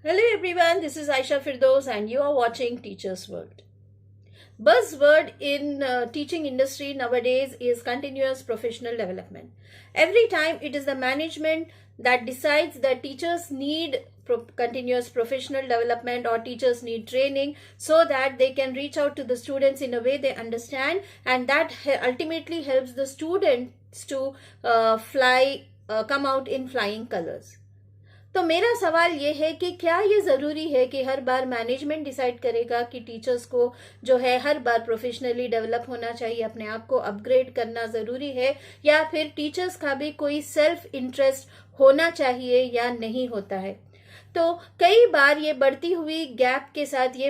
Hello everyone, this is Aisha Firdos and you are watching Teacher's World. Buzzword in teaching industry nowadays is continuous professional development. Every time it is the management that decides that teachers need continuous professional development or teachers need training so that they can reach out to the students in a way they understand, and that ultimately helps the students to come out in flying colors. तो मेरा सवाल ये है कि क्या ये ज़रूरी है कि हर बार मैनेजमेंट डिसाइड करेगा कि टीचर्स को जो है हर बार प्रोफेशनली डेवलप होना चाहिए, अपने आप को अपग्रेड करना ज़रूरी है, या फिर टीचर्स का भी कोई सेल्फ इंटरेस्ट होना चाहिए या नहीं होता है? तो कई बार ये बढ़ती हुई गैप के साथ ये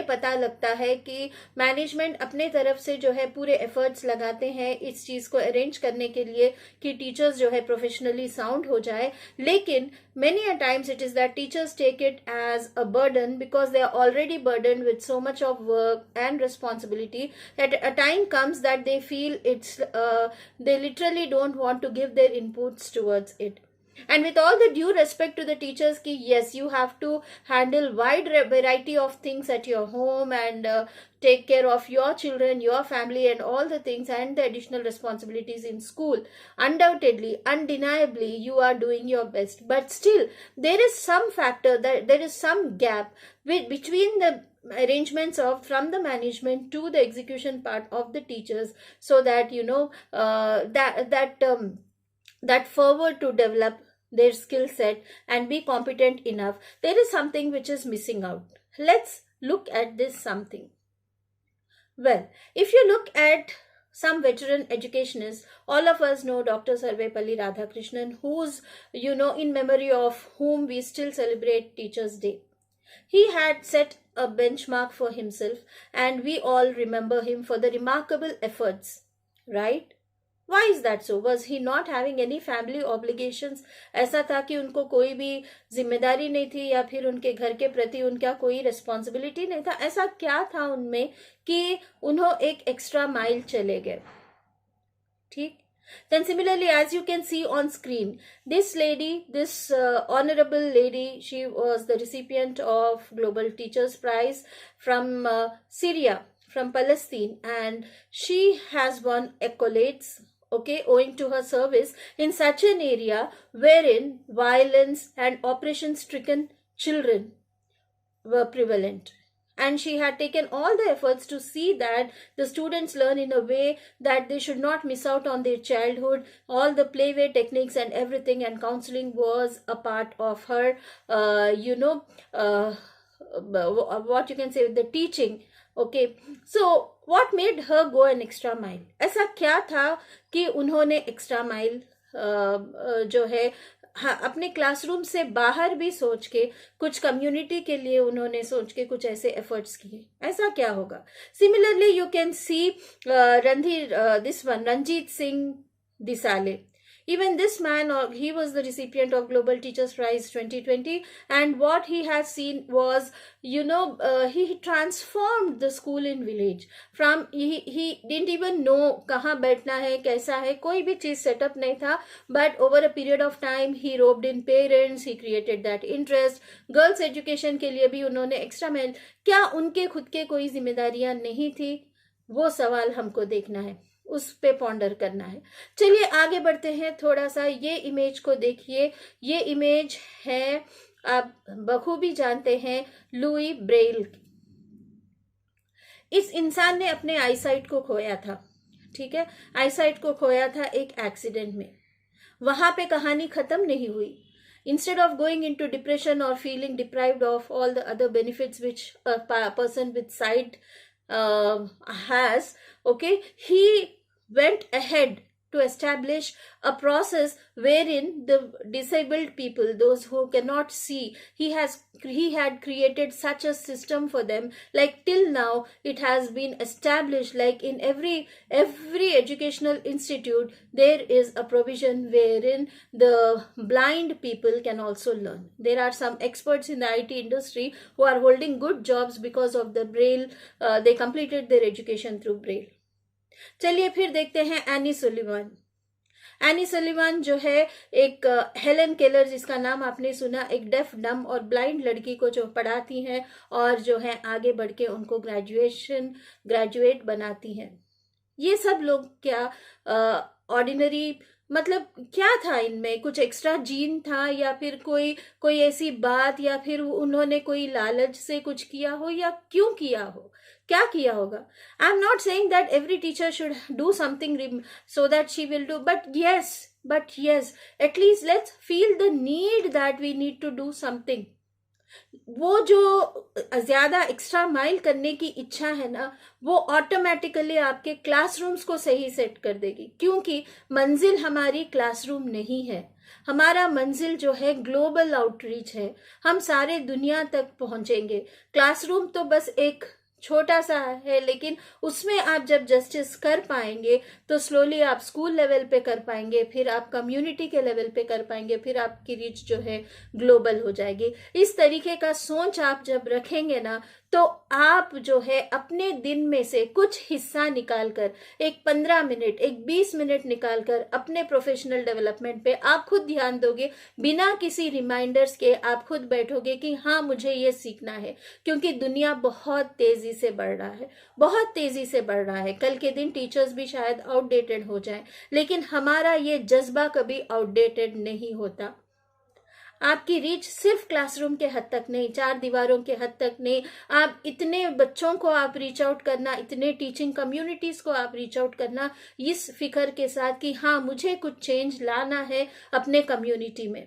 पता लगता है कि मैनेजमेंट अपने तरफ से जो है पूरे एफर्ट्स लगाते हैं इस चीज़ को अरेंज करने के लिए कि टीचर्स जो है प्रोफेशनली साउंड हो जाए, लेकिन many a times it is that teachers take it as a burden because they are already burdened with so much of work and responsibility that a time comes that they feel they literally don't want to give their inputs towards it. And with all the due respect to the teachers, ki yes, you have to handle wide variety of things at your home and take care of your children, your family, and all the things and the additional responsibilities in school. Undoubtedly, undeniably, you are doing your best. But still, there is some factor, that there is some gap between the arrangements of from the management to the execution part of the teachers, so that that forward to develop their skill set and be competent enough, there is something which is missing out. Let's look at this something. Well, if you look at some veteran educationists, all of us know Dr. Sarvepalli Radhakrishnan, who's, in memory of whom we still celebrate Teachers' Day. He had set a benchmark for himself, and we all remember him for the remarkable efforts, right? Why is that so? Was he not having any family obligations? ऐसा था कि उनको कोई भी जिम्मेदारी नहीं थी या फिर उनके घर के प्रति उनका कोई रिस्पॉन्सिबिलिटी नहीं था? ऐसा क्या था उनमें कि उन्होंने एक एक्स्ट्रा माइल चले गए? ठीक. Then similarly, as you can see on screen, this lady, this honorable lady, she was the recipient of Global Teachers Prize from Syria, from Palestine, and she has won accolades, okay, owing to her service in such an area wherein violence and oppression-stricken children were prevalent. And she had taken all the efforts to see that the students learn in a way that they should not miss out on their childhood. All the playway techniques and everything and counseling was a part of her, what you can say, the teaching. Okay, so what made her go an extra mile? ऐसा क्या था कि उन्होंने extra mile जो है अपने classroom से बाहर भी सोच के कुछ कम्युनिटी के लिए उन्होंने सोच के कुछ ऐसे एफर्ट्स किए? ऐसा क्या होगा? Similarly you can see Ranjit Singh Disale. Even this man, he was the recipient of Global Teachers Prize 2020, and what he has seen was, he transformed the school in village. From he didn't even know कहाँ बैठना है, कैसा है, कोई भी चीज setup नहीं था, but over a period of time he roped in parents, he created that interest. Girls education के लिए भी उन्होंने एक्स्ट्रा मेल. क्या उनके खुद के कोई जिम्मेदारियां नहीं थी? वो सवाल हमको देखना है, उस पे पॉन्डर करना है. चलिए आगे बढ़ते हैं थोड़ा सा. ये इमेज को देखिए. ये इमेज है, आप बखूबी जानते हैं, लुई ब्रेल. इस इंसान ने अपने आईसाइट को खोया था. ठीक है, आईसाइट को खोया था एक एक्सीडेंट में. वहां पे कहानी खत्म नहीं हुई. Instead of going into depression or feeling deprived of all the other benefits which a person with sight has, okay, he went ahead to establish a process wherein the disabled people, those who cannot see, he had created such a system for them. Like till now it has been established, like in every educational institute there is a provision wherein the blind people can also learn. There are some experts in the IT industry who are holding good jobs because of the braille. They completed their education through braille. चलिए फिर देखते हैं any Sullivan. Any सलीवान जो है एक Helen Keller जिसका नाम आपने सुना, एक डेफ डम और ब्लाइंड लड़की को जो पढ़ाती हैं और जो है आगे बढ़ के उनको ग्रेजुएट बनाती हैं। ये सब लोग क्या ऑर्डिनरी, मतलब क्या था इनमें, कुछ एक्स्ट्रा जीन था या फिर कोई कोई ऐसी बात, या फिर उन्होंने कोई लालच से कुछ किया हो, या क्यों किया हो, क्या किया होगा। I am not saying that every teacher should do something so that she will do, but yes, at least let's feel the need that we need to do something. वो जो ज्यादा एक्स्ट्रा माइल करने की इच्छा है ना, वो automatically आपके क्लासरूम्स को सही सेट कर देगी, क्योंकि मंजिल हमारी क्लासरूम नहीं है, हमारा मंजिल जो है ग्लोबल आउटरीच है, हम सारे दुनिया तक पहुंचेंगे। क्लासरूम तो बस एक छोटा सा है, लेकिन उसमें आप जब जस्टिस कर पाएंगे तो स्लोली आप स्कूल लेवल पे कर पाएंगे, फिर आप कम्युनिटी के लेवल पे कर पाएंगे, फिर आपकी रीच जो है ग्लोबल हो जाएगी। इस तरीके का सोच आप जब रखेंगे ना, तो आप जो है अपने दिन में से कुछ हिस्सा निकालकर, एक 15 मिनट, एक 20 मिनट निकालकर अपने प्रोफेशनल डेवलपमेंट पे आप खुद ध्यान दोगे, बिना किसी रिमाइंडर्स के आप खुद बैठोगे कि हाँ मुझे ये सीखना है, क्योंकि दुनिया बहुत तेजी से बढ़ रहा है, बहुत तेजी से बढ़ रहा है। कल के दिन टीचर्स भी शायद आउटडेटेड हो जाएं, लेकिन हमारा ये जज्बा कभी आउटडेटेड नहीं होता। आपकी रीच सिर्फ क्लासरूम के हद तक नहीं, चार दीवारों के हद तक नहीं, आप इतने बच्चों को आप रीच आउट करना, इतने टीचिंग कम्युनिटीज को आप रीच आउट करना, इस फिक्र के साथ कि हाँ मुझे कुछ चेंज लाना है अपने कम्युनिटी में।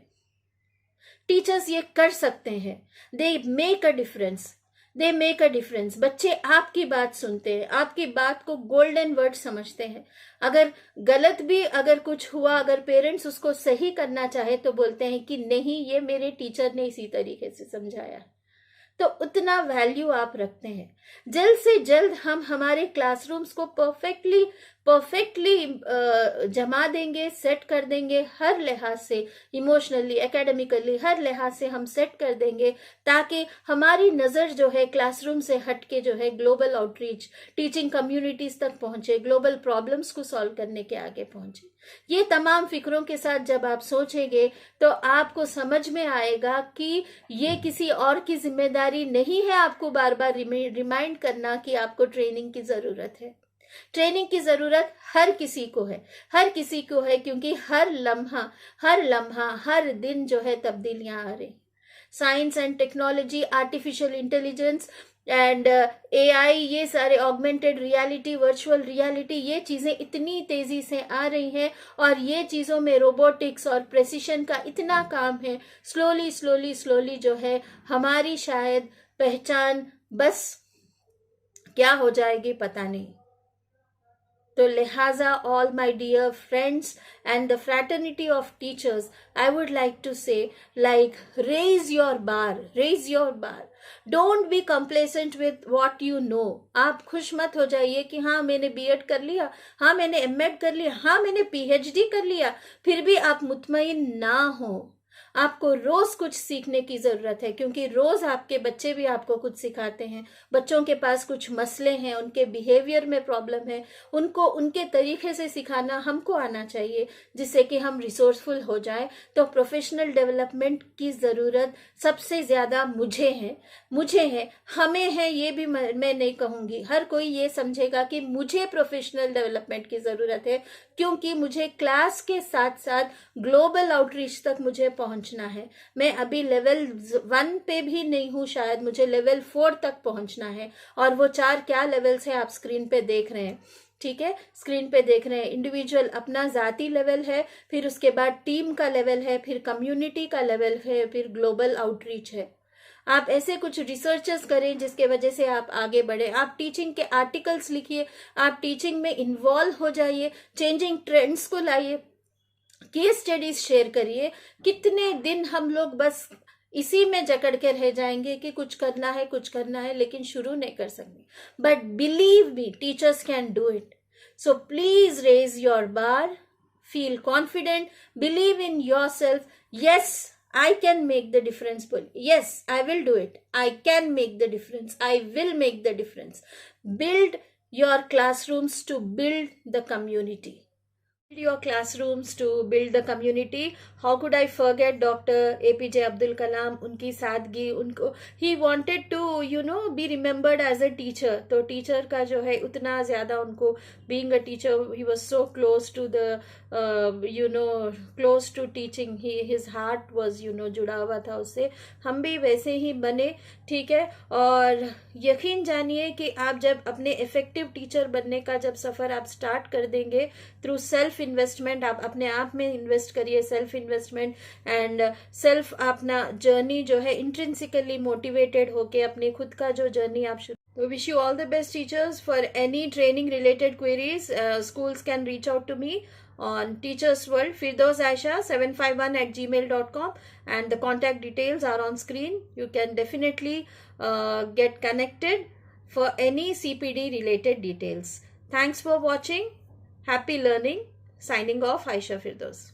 टीचर्स ये कर सकते हैं, they make a difference, they make a difference. बच्चे आपकी बात सुनते हैं, आपकी बात को गोल्डन वर्ड समझते हैं। अगर गलत भी अगर कुछ हुआ, अगर पेरेंट्स उसको सही करना चाहे तो बोलते हैं कि नहीं ये मेरे टीचर ने इसी तरीके से समझाया, तो उतना वैल्यू आप रखते हैं। जल्द से जल्द हम हमारे क्लासरूम्स को परफेक्टली जमा देंगे, सेट कर देंगे, हर लिहाज से, इमोशनली, एकेडमिकली, हर लिहाज से हम सेट कर देंगे, ताकि हमारी नज़र जो है क्लासरूम से हटके जो है ग्लोबल आउटरीच, टीचिंग कम्युनिटीज तक पहुंचे, ग्लोबल प्रॉब्लम्स को सॉल्व करने के आगे पहुंचे। ये तमाम फिक्रों के साथ जब आप सोचेंगे तो आपको समझ में आएगा कि ये किसी और की जिम्मेदारी नहीं है आपको बार बार रिमाइंड करना कि आपको ट्रेनिंग की जरूरत है। ट्रेनिंग की जरूरत हर किसी को है, हर किसी को है, क्योंकि हर लम्हा हर दिन जो है तब्दीलियां आ रही। Science and technology, artificial intelligence and AI, ये सारे ऑगमेंटेड रियलिटी, वर्चुअल रियलिटी, ये चीजें इतनी तेजी से आ रही हैं, और ये चीजों में रोबोटिक्स और प्रेसिशन का इतना काम है। स्लोली जो है हमारी शायद पहचान बस क्या हो जाएगी पता नहीं। तो लिहाजा all my dear friends and the fraternity of teachers, I would like to say like raise your bar, don't be complacent with what you know। आप खुश मत हो जाइए कि हाँ मैंने B.Ed कर लिया, हाँ मैंने M.Ed कर लिया, हाँ मैंने PhD कर लिया, फिर भी आप मुतमईन ना हो। आपको रोज कुछ सीखने की जरूरत है, क्योंकि रोज आपके बच्चे भी आपको कुछ सिखाते हैं। बच्चों के पास कुछ मसले हैं, उनके बिहेवियर में प्रॉब्लम है, उनको उनके तरीके से सिखाना हमको आना चाहिए, जिससे कि हम रिसोर्सफुल हो जाए। तो प्रोफेशनल डेवलपमेंट की जरूरत सबसे ज्यादा मुझे है, हमें है, ये भी मैं नहीं कहूंगी। हर कोई ये समझेगा कि मुझे प्रोफेशनल डेवलपमेंट की जरूरत है, क्योंकि मुझे क्लास के साथ साथ ग्लोबल आउटरीच तक मुझे पहुंचना है। मैं अभी लेवल 1 पे भी नहीं हूं, शायद मुझे लेवल 4 तक पहुंचना है। और वो 4 क्या लेवल्स है आप स्क्रीन पे देख रहे हैं, ठीक है, स्क्रीन पे देख रहे हैं। इंडिविजुअल अपना जाती लेवल है, फिर उसके बाद टीम का लेवल है, फिर कम्युनिटी का लेवल है, फिर ग्लोबल आउटरीच है। आप ऐसे कुछ रिसर्चेस करें जिसके वजह से आप आगे बढ़े। आप टीचिंग के आर्टिकल्स लिखिए, आप टीचिंग में इन्वॉल्व हो जाइए, चेंजिंग ट्रेंड्स को लाइए, केस स्टडीज शेयर करिए। कितने दिन हम लोग बस इसी में जकड़ के रह जाएंगे कि कुछ करना है, लेकिन शुरू नहीं कर सकते। But believe me, teachers can do it. So please raise your bar, feel confident, believe in yourself. Yes, I can make the difference. Yes, I will do it. I can make the difference. I will make the difference. Build your classrooms to build the community. your classrooms to build the community. How could I forget Dr. APJ Abdul Kalam? उनकी सादगी, उनको he wanted to be remembered as a teacher. तो teacher का जो है उतना ज़्यादा उनको, being a teacher, he was so close to the close to teaching. His heart was जुड़ा हुआ था उससे. हम भी वैसे ही बने, ठीक है. और यकीन जानिए कि आप जब अपने इफेक्टिव टीचर बनने का जब सफ़र आप स्टार्ट कर देंगे थ्रू सेल्फ इन्वेस्टमेंट, आप अपने आप में इन्वेस्ट करिए, सेल्फ इन्वेस्टमेंट एंड सेल्फ अपना जर्नी जो है इंट्रिंसिकली मोटिवेटेड होके अपने खुद का जो जर्नी आप शुरू. So wish you all the best, teachers. For any training related queries, schools can reach out to me on Teachers World, Firdaus Aisha 751@gmail.com, and the contact details are on screen. You can definitely get connected for any CPD related details. Thanks for watching. Happy learning. Signing off, Aisha Firdaus.